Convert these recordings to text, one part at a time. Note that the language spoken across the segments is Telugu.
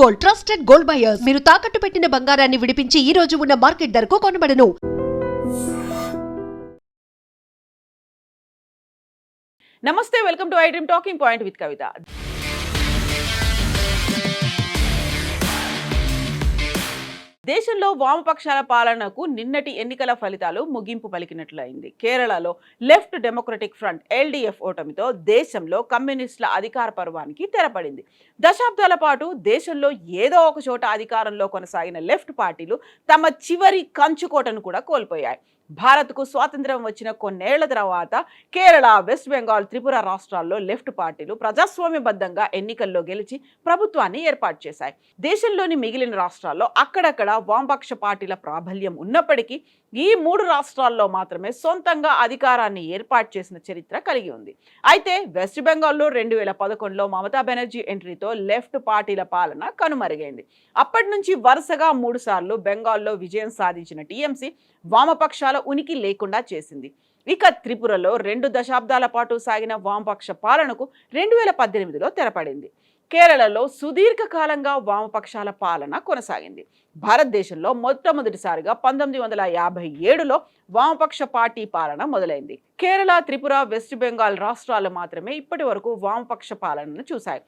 Gold, trusted gold buyers. మీరు తాకట్టు పెట్టిన బంగారాన్ని విడిపించి ఈ రోజు ఉన్న మార్కెట్ ధరకు కొనబడను. నమస్తే, welcome to iDream talking point with Kavitha. దేశంలో వామపక్షాల పాలనకు నిన్నటి ఎన్నికల ఫలితాలు ముగింపు పలికినట్లయింది. కేరళలో లెఫ్ట్ డెమోక్రటిక్ ఫ్రంట్ LDF ఓటమితో దేశంలో కమ్యూనిస్టుల అధికార పర్వానికి తెరపడింది. దశాబ్దాల పాటు దేశంలో ఏదో ఒక చోట అధికారంలో కొనసాగిన లెఫ్ట్ పార్టీలు తమ చివరి కంచుకోటను కూడా కోల్పోయాయి. భారత్కు స్వాతంత్ర్యం వచ్చిన కొన్నేళ్ల తర్వాత కేరళ, వెస్ట్ బెంగాల్, త్రిపుర రాష్ట్రాల్లో లెఫ్ట్ పార్టీలు ప్రజాస్వామ్యబద్ధంగా ఎన్నికల్లో గెలిచి ప్రభుత్వాన్ని ఏర్పాటు చేశాయి. దేశంలోని మిగిలిన రాష్ట్రాల్లో అక్కడక్కడ వామపక్ష పార్టీల ప్రాబల్యం ఉన్నప్పటికీ ఈ 3 రాష్ట్రాల్లో మాత్రమే సొంతంగా అధికారాన్ని ఏర్పాటు చేసిన చరిత్ర కలిగి ఉంది. అయితే వెస్ట్ బెంగాల్లో 2011లో మమతా బెనర్జీ ఎంట్రీతో లెఫ్ట్ పార్టీల పాలన కనుమరుగైంది. అప్పటి నుంచి వరుసగా 3 సార్లు బెంగాల్లో విజయం సాధించిన టీఎంసీ వామపక్షాల ఉనికి లేకుండా చేసింది. ఇక త్రిపురలో 2 దశాబ్దాల పాటు సాగిన వామపక్ష పాలనకు 2018లో తెరపడింది. కేరళలో సుదీర్ఘకాలంగా వామపక్షాల పాలన కొనసాగింది. భారతదేశంలో మొట్టమొదటిసారిగా 1957లో వామపక్ష పార్టీ పాలన మొదలైంది. కేరళ, త్రిపుర, వెస్ట్ బెంగాల్ రాష్ట్రాలు మాత్రమే ఇప్పటి వరకు వామపక్ష పాలనను చూశాయి.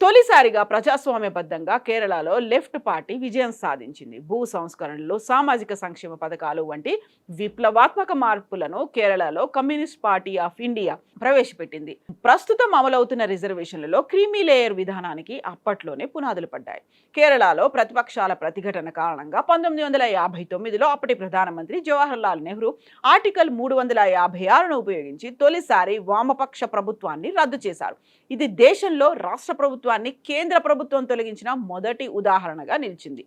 తొలిసారిగా ప్రజాస్వామ్యబద్ధంగా కేరళలో లెఫ్ట్ పార్టీ విజయం సాధించింది. భూ సంస్కరణలు, సామాజిక సంక్షేమ పథకాలు వంటి విప్లవాత్మక మార్పులను కేరళలో కమ్యూనిస్ట్ పార్టీ ఆఫ్ ఇండియా ప్రవేశపెట్టింది. ప్రస్తుతం అమలవుతున్న రిజర్వేషన్లలో క్రీమీ లేయర్ విధానానికి అప్పట్లోనే పునాదులు పడ్డాయి. కేరళలో ప్రతిపక్షాల ప్రతిఘటన కారణంగా 1959లో అప్పటి ప్రధానమంత్రి జవహర్ లాల్ నెహ్రూ ఆర్టికల్ 356ను ఉపయోగించి తొలిసారి వామపక్ష ప్రభుత్వాన్ని రద్దు చేశారు. ఇది దేశంలో రాష్ట్ర ప్రభుత్వాన్ని కేంద్ర ప్రభుత్వం తొలగించిన మొదటి ఉదాహరణగా నిలిచింది.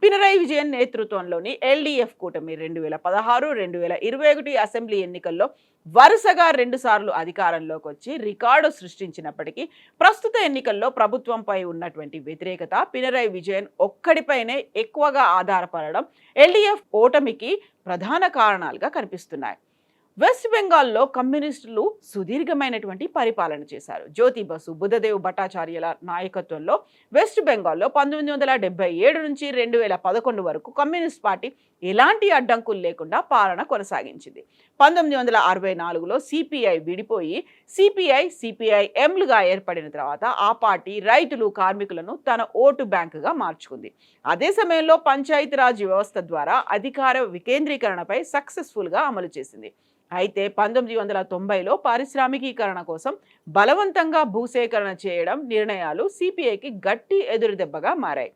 పినరయి విజయన్ నేతృత్వంలోని LDF కూటమి 2016, 2021 అసెంబ్లీ ఎన్నికల్లో వరుసగా 2 సార్లు అధికారంలోకి వచ్చి రికార్డు సృష్టించినప్పటికీ ప్రస్తుత ఎన్నికల్లో ప్రభుత్వంపై ఉన్నటువంటి వ్యతిరేకత పినరయి విజయన్ ఒక్కడిపైనే ఎక్కువగా ఆధారపడడం LDF ఓటమికి ప్రధాన కారణాలుగా కనిపిస్తున్నాయి. వెస్ట్ బెంగాల్లో కమ్యూనిస్టులు సుదీర్ఘమైనటువంటి పరిపాలన చేశారు. జ్యోతి బసు, బుద్ధదేవ్ భట్టాచార్యుల నాయకత్వంలో వెస్ట్ బెంగాల్లో 1977 నుంచి 2011 వరకు కమ్యూనిస్ట్ పార్టీ ఎలాంటి అడ్డంకులు లేకుండా పాలన కొనసాగించింది. 1964లో CPI విడిపోయి CPIMలుగా ఏర్పడిన తర్వాత ఆ పార్టీ రైతులు, కార్మికులను తన ఓటు బ్యాంకుగా మార్చుకుంది. అదే సమయంలో పంచాయతీరాజ్ వ్యవస్థ ద్వారా అధికార వికేంద్రీకరణపై సక్సెస్ఫుల్గా అమలు చేసింది. అయితే 1990లో పారిశ్రామికీకరణ కోసం బలవంతంగా భూసేకరణ చేయడం నిర్ణయాలు CPIకి గట్టి ఎదురుదెబ్బగా మారాయి.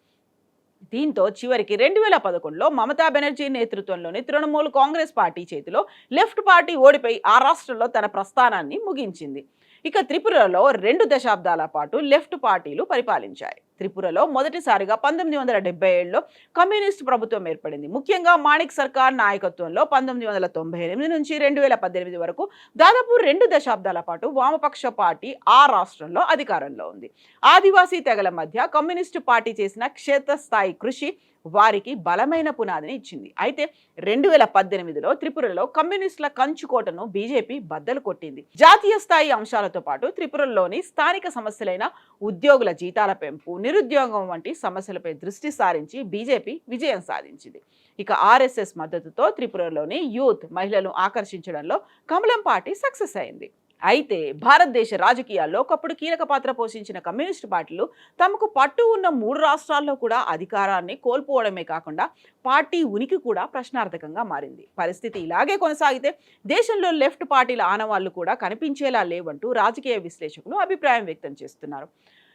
దీంతో చివరికి 2011లో మమతా బెనర్జీ నేతృత్వంలోని తృణమూల్ కాంగ్రెస్ పార్టీ చేతిలో లెఫ్ట్ పార్టీ ఓడిపోయి ఆ రాష్ట్రంలో తన ప్రస్థానాన్ని ముగించింది. ఇక త్రిపురలో 2 దశాబ్దాల పాటు లెఫ్ట్ పార్టీలు పరిపాలించాయి. త్రిపురలో మొదటిసారిగా 1977లో కమ్యూనిస్ట్ ప్రభుత్వం ఏర్పడింది. ముఖ్యంగా మాణిక్ సర్కార్ నాయకత్వంలో 1998 నుంచి 2018 వరకు దాదాపు 2 దశాబ్దాల పాటు వామపక్ష పార్టీ ఆ రాష్ట్రంలో అధికారంలో ఉంది. ఆదివాసీ తెగల మధ్య కమ్యూనిస్టు పార్టీ చేసిన క్షేత్రస్థాయి కృషి వారికి బలమైన పునాదిని ఇచ్చింది. అయితే 2018లో త్రిపురలో కమ్యూనిస్టుల కంచుకోటను బీజేపీ బద్దలు కొట్టింది. జాతీయ స్థాయి అంశాలతో పాటు త్రిపురలోని స్థానిక సమస్యలైన ఉద్యోగుల జీతాల పెంపు, నిరుద్యోగం వంటి సమస్యలపై దృష్టి సారించి బీజేపీ విజయం సాధించింది. ఇక RSS మద్దతుతో త్రిపురలోని యూత్, మహిళలను ఆకర్షించడంలో కమలం పార్టీ సక్సెస్ అయింది. అయితే భారతదేశ రాజకీయాల్లో ఒకప్పుడు కీలక పాత్ర పోషించిన కమ్యూనిస్టు పార్టీలు తమకు పట్టు ఉన్న 3 రాష్ట్రాల్లో కూడా అధికారాన్ని కోల్పోవడమే కాకుండా పార్టీ ఉనికి కూడా ప్రశ్నార్థకంగా మారింది. పరిస్థితి ఇలాగే కొనసాగితే దేశంలో లెఫ్ట్ పార్టీల ఆనవాళ్లు కూడా కనిపించేలా లేవంటూ రాజకీయ విశ్లేషకులు అభిప్రాయం వ్యక్తం చేస్తున్నారు.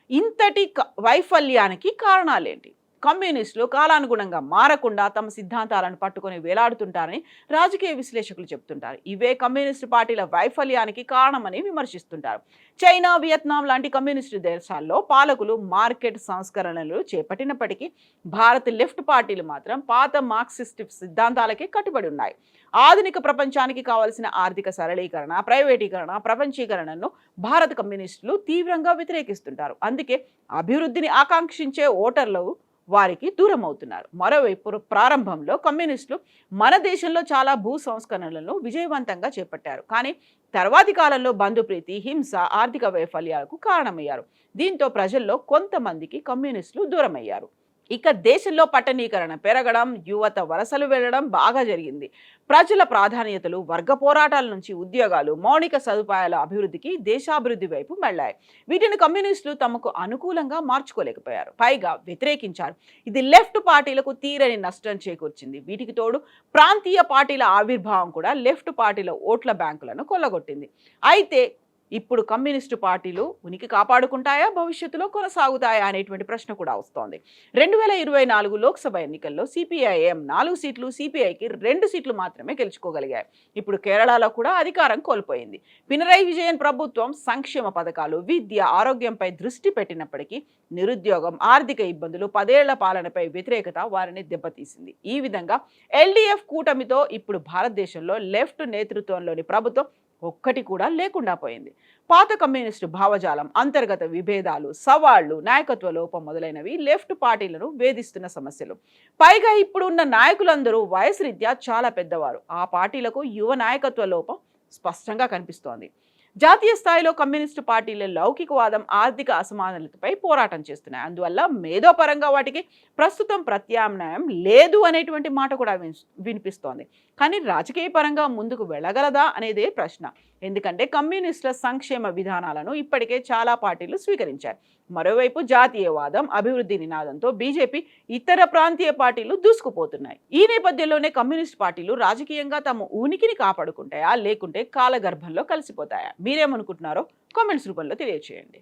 ఇంతటి వైఫల్యానికి కారణాలేంటి? కమ్యూనిస్టులు కాలానుగుణంగా మారకుండా తమ సిద్ధాంతాలను పట్టుకొని వేలాడుతుంటారని రాజకీయ విశ్లేషకులు చెబుతుంటారు. ఇవే కమ్యూనిస్టు పార్టీల వైఫల్యానికి కారణమని విమర్శిస్తుంటారు. చైనా, వియత్నాం లాంటి కమ్యూనిస్టు దేశాల్లో పాలకులు మార్కెట్ సంస్కరణలు చేపట్టినప్పటికీ భారత్ లెఫ్ట్ పార్టీలు మాత్రం పాత మార్క్సిస్ట్ సిద్ధాంతాలకే కట్టుబడి ఉన్నాయి. ఆధునిక ప్రపంచానికి కావాల్సిన ఆర్థిక సరళీకరణ, ప్రైవేటీకరణ, ప్రపంచీకరణను భారత కమ్యూనిస్టులు తీవ్రంగా వ్యతిరేకిస్తుంటారు. అందుకే అభివృద్ధిని ఆకాంక్షించే ఓటర్లు వారికి దూరం అవుతున్నారు. మరోవైపు ప్రారంభంలో కమ్యూనిస్టులు మన దేశంలో చాలా భూ సంస్కరణలను విజయవంతంగా చేపట్టారు. కానీ తర్వాతి కాలంలో బంధుప్రీతి, హింస, ఆర్థిక వైఫల్యాలకు కారణమయ్యారు. దీంతో ప్రజల్లో కొంతమందికి కమ్యూనిస్టులు దూరమయ్యారు. ఇక దేశంలో పట్టణీకరణ పెరగడం, యువత వలసలు వెళ్లడం బాగా జరిగింది. ప్రజల ప్రాధాన్యతలు, వర్గ పోరాటాల నుంచి ఉద్యోగాలు, మౌలిక సదుపాయాల అభివృద్ధికి, దేశాభివృద్ధి వైపు మళ్ళాయి. వీటిని కమ్యూనిస్టులు తమకు అనుకూలంగా మార్చుకోలేకపోయారు, పైగా వ్యతిరేకించారు. ఇది లెఫ్ట్ పార్టీలకు తీరని నష్టం చేకూర్చింది. వీటికి తోడు ప్రాంతీయ పార్టీల ఆవిర్భావం కూడా లెఫ్ట్ పార్టీల ఓట్ల బ్యాంకులను కొల్లగొట్టింది. అయితే ఇప్పుడు కమ్యూనిస్టు పార్టీలు ఉనికి కాపాడుకుంటాయా, భవిష్యత్తులో కొనసాగుతాయా అనేటువంటి ప్రశ్న కూడా వస్తోంది. 2024 లోక్సభ ఎన్నికల్లో సిపిఐఎం 4 సీట్లు, సిపిఐకి 2 సీట్లు మాత్రమే గెలుచుకోగలిగాయి. ఇప్పుడు కేరళలో కూడా అధికారం కోల్పోయింది. పినరయి విజయన్ ప్రభుత్వం సంక్షేమ పథకాలు, విద్య, ఆరోగ్యంపై దృష్టి పెట్టినప్పటికీ నిరుద్యోగం, ఆర్థిక ఇబ్బందులు, 10 ఏళ్ల పాలనపై వ్యతిరేకత వారిని దెబ్బతీసింది. ఈ విధంగా ఎల్డీఎఫ్ కూటమితో ఇప్పుడు భారతదేశంలో లెఫ్ట్ నేతృత్వంలోని ప్రభుత్వం ఒక్కటి కూడా లేకుండా పోయింది. పాత కమ్యూనిస్టు భావజాలం, అంతర్గత విభేదాలు, సవాళ్లు, నాయకత్వ లోపం మొదలైనవి లెఫ్ట్ పార్టీలను వేధిస్తున్న సమస్యలు. పైగా ఇప్పుడు ఉన్న నాయకులందరూ వయసు రీత్యా చాలా పెద్దవారు. ఆ పార్టీలకు యువ నాయకత్వ లోపం స్పష్టంగా కనిపిస్తోంది. జాతీయ స్థాయిలో కమ్యూనిస్టు పార్టీల లౌకికవాదం, ఆర్థిక అసమానతలపై పోరాటం చేస్తున్నాయి. అందువల్ల మేధోపరంగా వాటికి ప్రస్తుతం ప్రత్యామ్నాయం లేదు అనేటువంటి మాట కూడా వినిపిస్తోంది. కానీ రాజకీయ పరంగా ముందుకు వెళ్ళగలదా అనేదే ప్రశ్న. ఎందుకంటే కమ్యూనిస్టుల సంక్షేమ విధానాలను ఇప్పటికే చాలా పార్టీలు స్వీకరించాయి. మరోవైపు జాతీయవాదం, అభివృద్ధి నినాదంతో బీజేపీ, ఇతర ప్రాంతీయ పార్టీలు దూసుకుపోతున్నాయి. ఈ నేపథ్యంలోనే కమ్యూనిస్ట్ పార్టీలు రాజకీయంగా తమ ఉనికిని కాపాడుకుంటాయా, లేకుంటే కాలగర్భంలో కలిసిపోతాయా? మీరేమనుకుంటున్నారో కామెంట్స్ రూపంలో తెలియజేయండి.